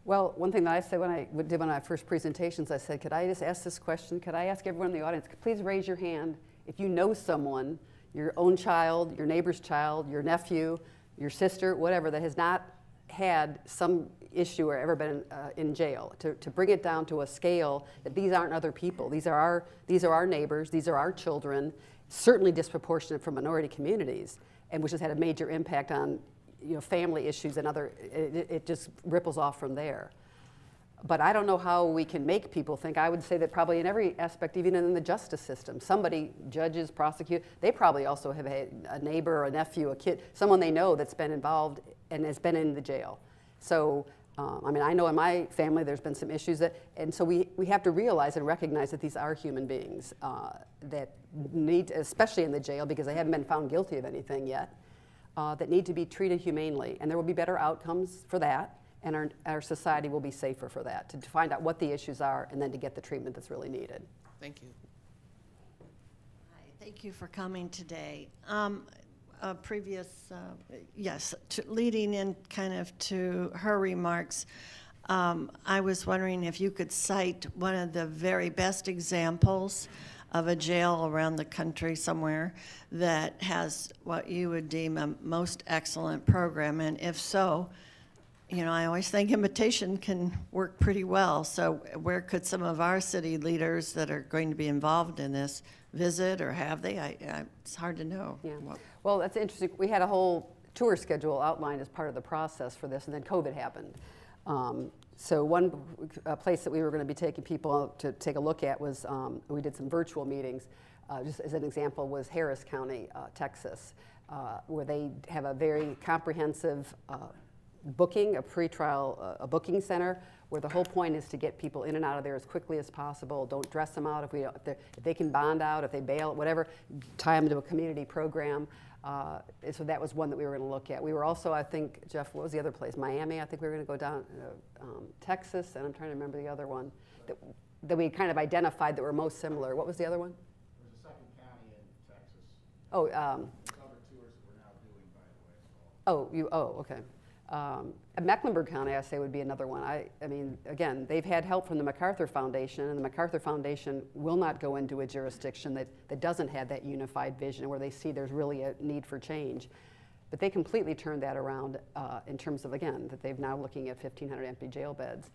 Well, one thing that I said when I did one of my first presentations, I said, could I just ask this question? Could I ask everyone in the audience, please raise your hand if you know someone, your own child, your neighbor's child, your nephew, your sister, whatever, that has not had some issue or ever been in jail, to bring it down to a scale that these aren't other people. These are our neighbors, these are our children, certainly disproportionate from minority communities, and which has had a major impact on family issues and other, it just ripples off from there. But I don't know how we can make people think. I would say that probably in every aspect, even in the justice system, somebody, judges, prosecute, they probably also have had a neighbor or a nephew, a kid, someone they know that's been involved and has been in the jail. So, I mean, I know in my family there's been some issues and so we have to realize and recognize that these are human beings that need, especially in the jail because they haven't been found guilty of anything yet, that need to be treated humanely. And there will be better outcomes for that, and our society will be safer for that, to find out what the issues are and then to get the treatment that's really needed. Thank you. Hi, thank you for coming today. Leading in kind of to her remarks, I was wondering if you could cite one of the very best examples of a jail around the country somewhere that has what you would deem a most excellent program, and if so, I always think imitation can work pretty well. So where could some of our city leaders that are going to be involved in this visit, or have they? It's hard to know. Yeah. Well, that's interesting. We had a whole tour schedule outlined as part of the process for this, and then COVID happened. So one place that we were going to be taking people to take a look at was, we did some virtual meetings. Just as an example was Harris County, Texas, where they have a very comprehensive booking, a pretrial a booking center, where the whole point is to get people in and out of there as quickly as possible. Don't dress them out if they can bond out, if they bail, whatever, tie them to a community program. So that was one that we were going to look at. We were also, I think, Jeff, what was the other place? Miami, I think we were going to go down Texas, and I'm trying to remember the other one that we kind of identified that were most similar. What was the other one? There's a second county in Texas. Oh, Cover tours that we're now doing, by the way. So. okay. Mecklenburg County, I say, would be another one. I mean, again, they've had help from the MacArthur Foundation, and the MacArthur Foundation will not go into a jurisdiction that doesn't have that unified vision, where they see there's really a need for change. But they completely turned that around in terms of, again, that they've now looking at 1,500 empty jail beds.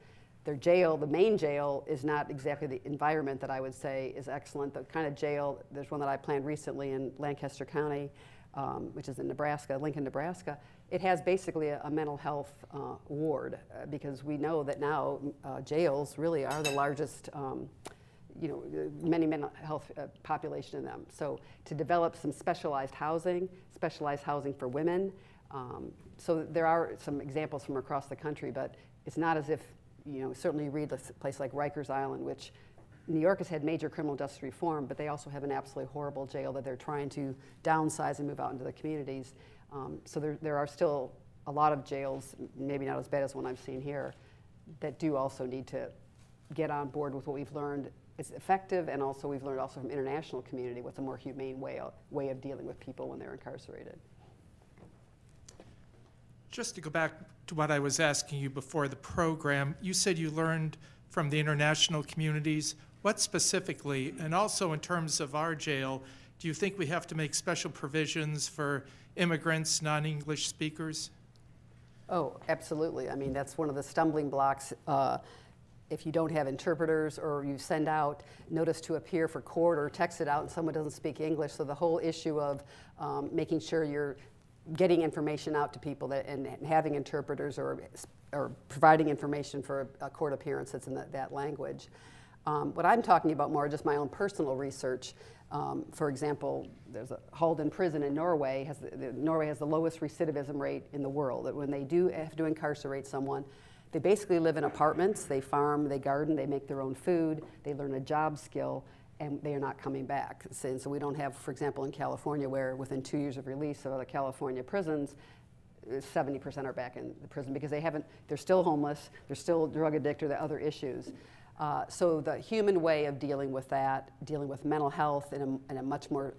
Their jail, the main jail, is not exactly the environment that I would say is excellent. The kind of jail, there's one that I planned recently in Lancaster County, which is in Nebraska, Lincoln, Nebraska. It has basically a mental health ward because we know that now jails really are the largest, many mental health population in them. So to develop some specialized housing for women. So there are some examples from across the country, but it's not as if, certainly you read a place like Rikers Island, which New York has had major criminal justice reform, but they also have an absolutely horrible jail that they're trying to downsize and move out into the communities. So there are still a lot of jails, maybe not as bad as one I've seen here, that do also need to get on board with what we've learned is effective, and also we've learned also from international community what's a more humane way of dealing with people when they're incarcerated. Just to go back to what I was asking you before the program, you said you learned from the international communities? What specifically, and also in terms of our jail, do you think we have to make special provisions for immigrants, non-English speakers? Oh, absolutely. I mean, that's one of the stumbling blocks. If you don't have interpreters, or you send out notice to appear for court or text it out and someone doesn't speak English, so the whole issue of making sure you're getting information out to people and having interpreters or providing information for a court appearance that's in that language. What I'm talking about more just my own personal research. For example, there's a Halden prison in Norway. Norway has the lowest recidivism rate in the world. That when they do have to incarcerate someone, they basically live in apartments, they farm, they garden, they make their own food, they learn a job skill, and they are not coming back. So we don't have, for example, in California, where within 2 years of release of the California prisons, 70% are back in the prison because they're still homeless, they're still drug addicted, there are other issues. So the human way of dealing with that, dealing with mental health in a much more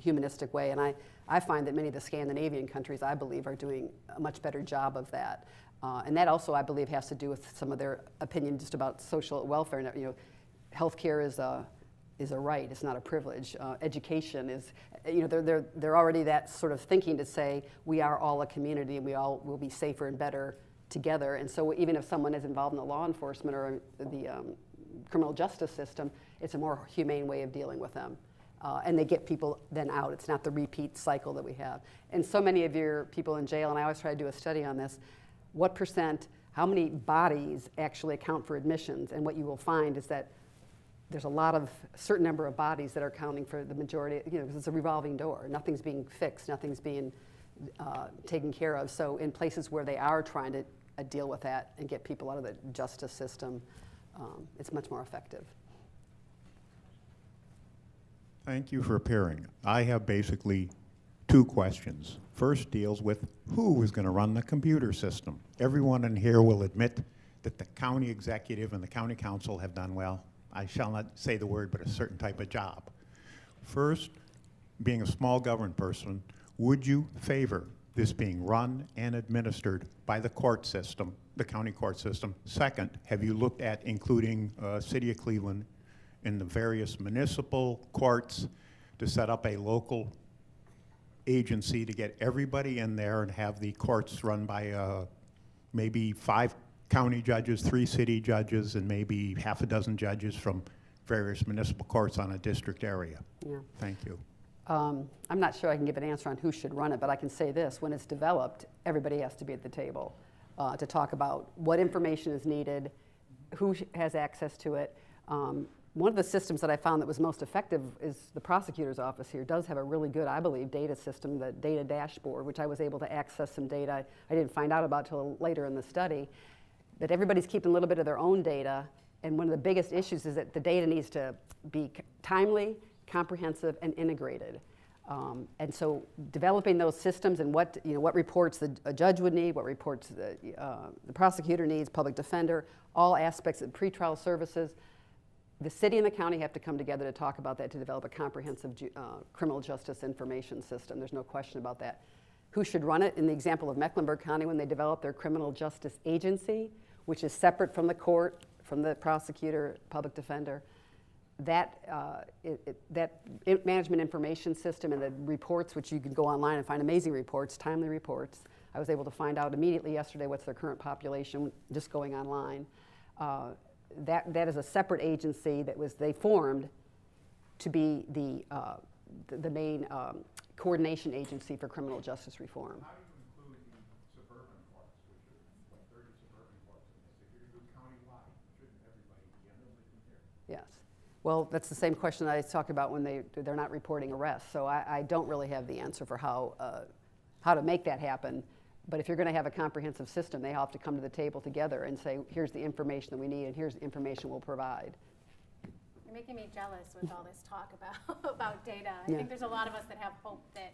humanistic way, and I find that many of the Scandinavian countries, I believe, are doing a much better job of that. And that also, I believe, has to do with some of their opinion just about social welfare. You know, healthcare is a right; it's not a privilege. Education is, you know, they're already that sort of thinking to say we are all a community and we all will be safer and better together. And so, even if someone is involved in the law enforcement or the criminal justice system, it's a more humane way of dealing with them. And they get people then out. It's not the repeat cycle that we have. And so many of your people in jail, and I always try to do a study on this. What percent, how many bodies actually account for admissions? And what you will find is that there's a certain number of bodies that are accounting for the majority, you know, because it's a revolving door. Nothing's being fixed, nothing's being taken care of. So in places where they are trying to deal with that and get people out of the justice system, it's much more effective. Thank you for appearing. I have basically 2 questions. First deals with who is going to run the computer system. Everyone in here will admit that the county executive and the county council have done, well, I shall not say the word, but a certain type of job. First, being a small government person, would you favor this being run and administered by the court system, the county court system? Second, have you looked at including City of Cleveland in the various municipal courts to set up a local agency to get everybody in there and have the courts run by maybe 5 county judges, 3 city judges, and maybe half a dozen judges from various municipal courts on a district area? Yeah. Thank you. I'm not sure I can give an answer on who should run it, but I can say this: when it's developed, everybody has to be at the table to talk about what information is needed, who has access to it. One of the systems that I found that was most effective is the prosecutor's office here does have a really good, I believe, data system, the data dashboard, which I was able to access some data I didn't find out about till later in the study, that everybody's keeping a little bit of their own data, and one of the biggest issues is that the data needs to be timely, comprehensive, and integrated. And so developing those systems and what reports a judge would need, what reports the prosecutor needs, public defender, all aspects of pretrial services. The city and the county have to come together to talk about that, to develop a comprehensive criminal justice information system. There's no question about that. Who should run it? In the example of Mecklenburg County, when they developed their criminal justice agency, which is separate from the court, from the prosecutor, public defender, that management information system and the reports, which you can go online and find amazing reports, timely reports. I was able to find out immediately yesterday what's their current population just going online. That is a separate agency they formed to be the main coordination agency for criminal justice reform. How do you include the suburban courts, which are 30 suburban courts in this? If you're going to do countywide, shouldn't everybody be under here? Yes. Well, that's the same question I talked about when they're not reporting arrests. So I don't really have the answer for how to make that happen. But if you're going to have a comprehensive system, they all have to come to the table together and say, here's the information that we need, and here's the information we'll provide. You're making me jealous with all this talk about data. I think there's a lot of us that have hope that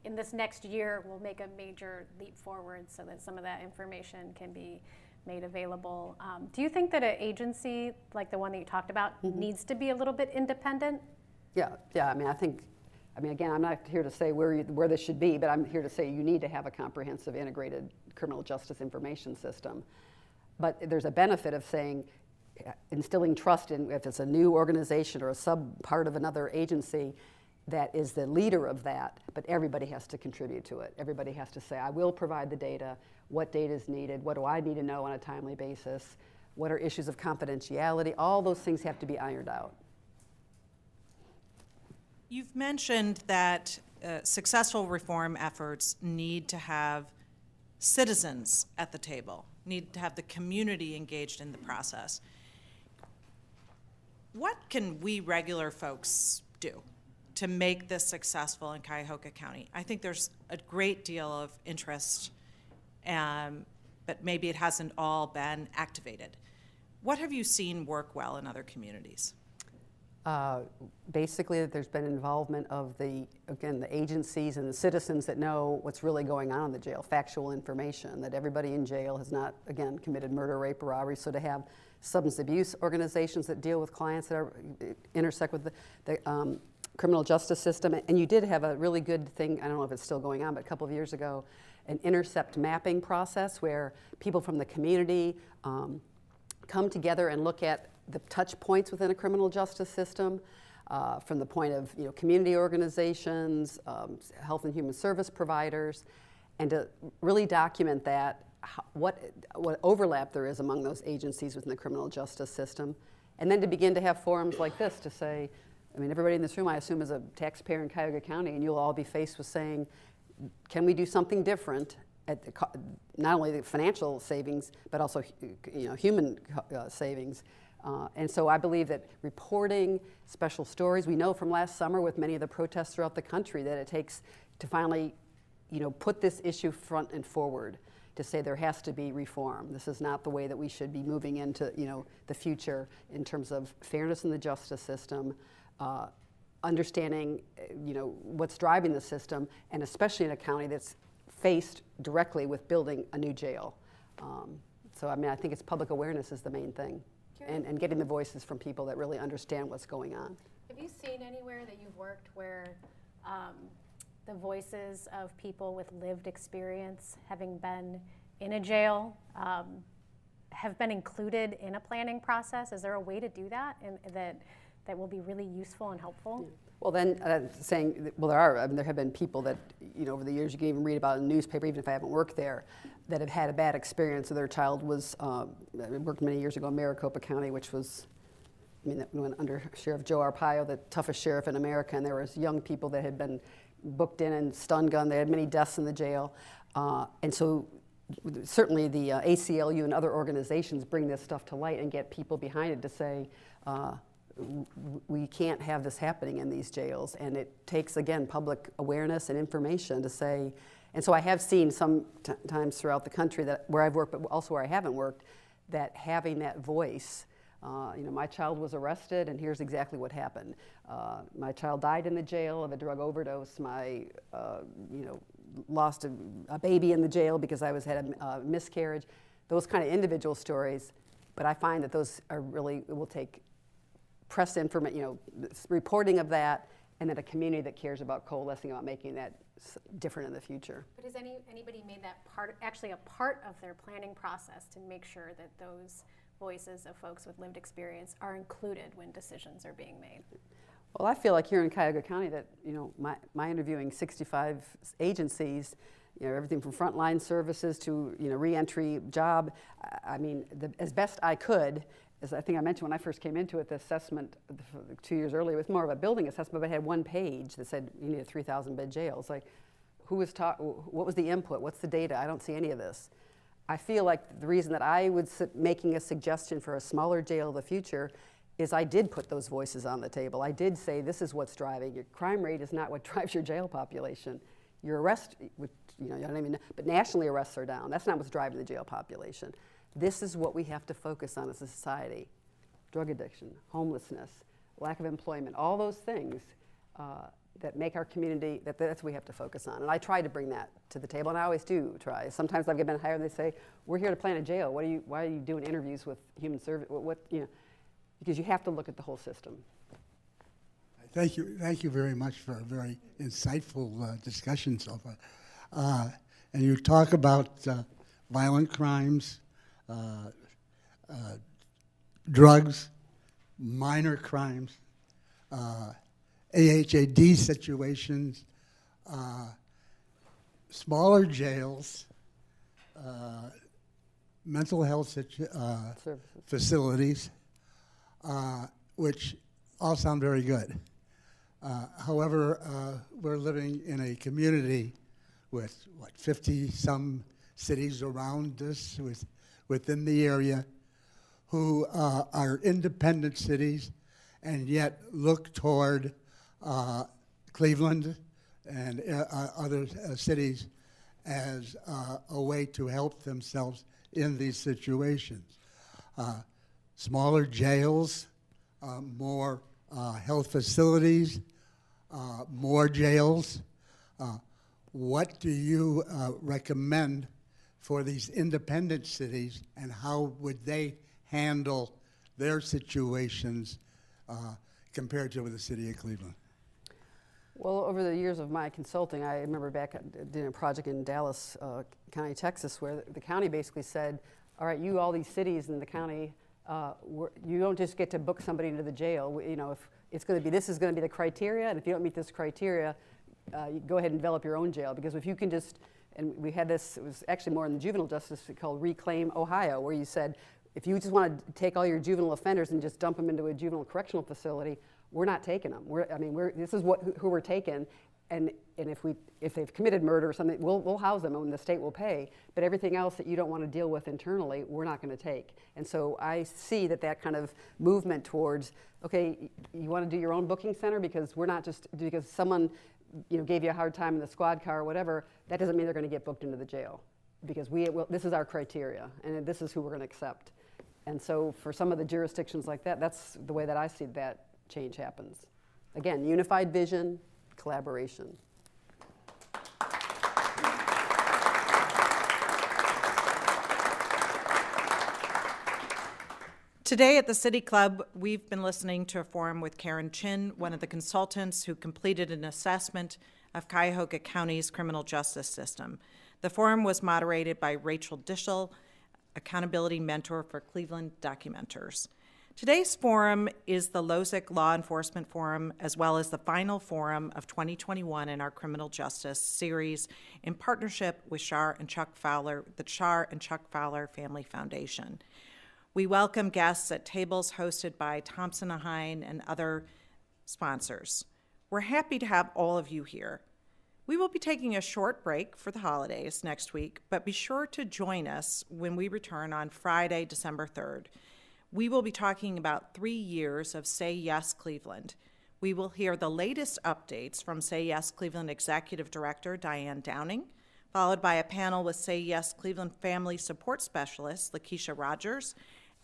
in this next year we'll make a major leap forward so that some of that information can be made available. Do you think that an agency like the one that you talked about needs to be a little bit independent? Yeah. I mean, again, I'm not here to say where this should be, but I'm here to say you need to have a comprehensive, integrated criminal justice information system. But there's a benefit of saying instilling trust in, if it's a new organization or a sub-part of another agency, that is the leader of that, but everybody has to contribute to it. Everybody has to say, I will provide the data, what data is needed, what do I need to know on a timely basis, what are issues of confidentiality, all those things have to be ironed out. You've mentioned that successful reform efforts need to have citizens at the table, need to have the community engaged in the process. What can we regular folks do to make this successful in Cuyahoga County? I think there's a great deal of interest, but maybe it hasn't all been activated. What have you seen work well in other communities? Basically, there's been involvement of the agencies and the citizens that know what's really going on in the jail, factual information, that everybody in jail has not, again, committed murder, rape, or robbery. So to have substance abuse organizations that deal with clients that intersect with the criminal justice system. And you did have a really good thing, I don't know if it's still going on, but a couple of years ago, an intercept mapping process where people from the community come together and look at the touch points within a criminal justice system, from the point of community organizations, health and human service providers, and to really document that, what overlap there is among those agencies within the criminal justice system, and then to begin to have forums like this to say, I mean, everybody in this room, I assume, is a taxpayer in Cuyahoga County, and you'll all be faced with saying, can we do something different at not only the financial savings, but also human savings. And so I believe that reporting special stories, we know from last summer with many of the protests throughout the country that it takes to finally put this issue front and forward, to say there has to be reform. This is not the way that we should be moving into the future in terms of fairness in the justice system, understanding what's driving the system, and especially in a county that's faced directly with building a new jail. So I mean, I think it's public awareness is the main thing, and getting the voices from people that really understand what's going on. Have you seen anywhere that you've worked where the voices of people with lived experience, having been in a jail, have been included in a planning process? Is there a way to do that, and that will be really useful and helpful? Well, then there have been people that, over the years, you can even read about in the newspaper, even if I haven't worked there, that have had a bad experience. So their child was, I worked many years ago in Maricopa County, which was, that went under Sheriff Joe Arpaio, the toughest sheriff in America, and there was young people that had been booked in and stun gunned. They had many deaths in the jail. And so certainly the ACLU and other organizations bring this stuff to light and get people behind it to say, we can't have this happening in these jails. And it takes, again, public awareness and information to say, and so I have seen sometimes throughout the country that where I've worked, but also where I haven't worked, that having that voice, my child was arrested and here's exactly what happened. My child died in the jail of a drug overdose. My, lost a baby in the jail because I had a miscarriage. Those kind of individual stories, but I find that those are really, it will take press information, reporting of that, and then a community that cares about coalescing about making that different in the future. But has anybody made that actually a part of their planning process to make sure that those voices of folks with lived experience are included when decisions are being made? Well, I feel like here in Cuyahoga County that, my interviewing 65 agencies, everything from frontline services to, reentry job, I mean, as best I could, as I think I mentioned when I first came into it, the assessment 2 years earlier was more of a building assessment, but it had one page that said you need a 3,000-bed jail. It's like, what was the input? What's the data? I don't see any of this. I feel like the reason that I was making a suggestion for a smaller jail of the future is I did put those voices on the table. I did say this is what's driving. Your crime rate is not what drives your jail population. Your arrest, which, you don't even know, but nationally arrests are down. That's not what's driving the jail population. This is what we have to focus on as a society. Drug addiction, homelessness, lack of employment, all those things that make our community, that's what we have to focus on. And I try to bring that to the table, and I always do try. Sometimes I've been hired and they say, we're here to plan a jail. Why are you doing interviews with human service? Because you have to look at the whole system. Thank you very much for a very insightful discussion so far. And you talk about violent crimes, drugs, minor crimes, AHAD situations, smaller jails, mental health facilities, which all sound very good. However, we're living in a community with, 50-some cities around us within the area who are independent cities and yet look toward Cleveland and other cities as a way to help themselves in these situations. Smaller jails, more health facilities, more jails. What do you recommend for these independent cities, and how would they handle their situations compared to the city of Cleveland? Well, over the years of my consulting, I remember back doing a project in Dallas County, Texas, where the county basically said, all right, all these cities in the county, you don't just get to book somebody into the jail. If it's going to be, this is going to be the criteria, and if you don't meet this criteria, you go ahead and develop your own jail. Because if you can just, and we had this, it was actually more in the juvenile justice called Reclaim Ohio, where you said, if you just want to take all your juvenile offenders and just dump them into a juvenile correctional facility, we're not taking them. This is who we're taking, and if they've committed murder or something, we'll house them and the state will pay. But everything else that you don't want to deal with internally, we're not going to take. And so I see that kind of movement towards, okay, you want to do your own booking center because we're not just because someone gave you a hard time in the squad car or whatever. That doesn't mean they're going to get booked into the jail, because this is our criteria and this is who we're going to accept. And so for some of the jurisdictions like that, that's the way that I see that change happens. Again, unified vision, collaboration. Today at the City Club, we've been listening to a forum with Karen Chinn, one of the consultants who completed an assessment of Cuyahoga County's criminal justice system. The forum was moderated by Rachel Dishel, accountability mentor for Cleveland Documenters. Today's forum is the LoSiC Law Enforcement Forum, as well as the final forum of 2021 in our criminal justice series in partnership with Char and Chuck Fowler, the Char and Chuck Fowler Family Foundation. We welcome guests at tables hosted by Thompson & Hein and other sponsors. We're happy to have all of you here. We will be taking a short break for the holidays next week, but be sure to join us when we return on Friday, December 3rd. We will be talking about 3 years of Say Yes Cleveland. We will hear the latest updates from Say Yes Cleveland Executive Director Diane Downing, followed by a panel with Say Yes Cleveland Family Support Specialist Lakeisha Rogers,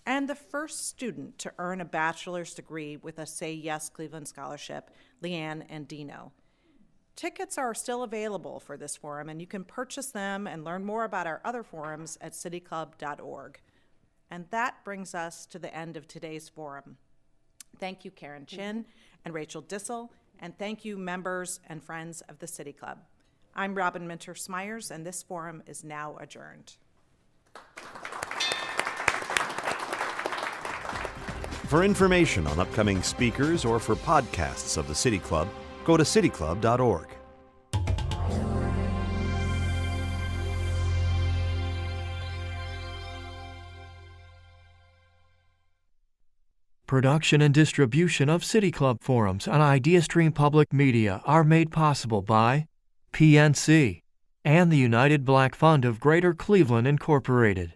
and the first student to earn a bachelor's degree with a Say Yes Cleveland scholarship, Leanne Andino. Tickets are still available for this forum, and you can purchase them and learn more about our other forums at cityclub.org. And that brings us to the end of today's forum. Thank you, Karen Chinn and Rachel Dissel, and thank you, members and friends of the City Club. I'm Robyn Minter Smyers, and this forum is now adjourned. For information on upcoming speakers or for podcasts of the City Club, go to cityclub.org. Production and distribution of City Club forums on IdeaStream Public Media are made possible by PNC and the United Black Fund of Greater Cleveland, Incorporated.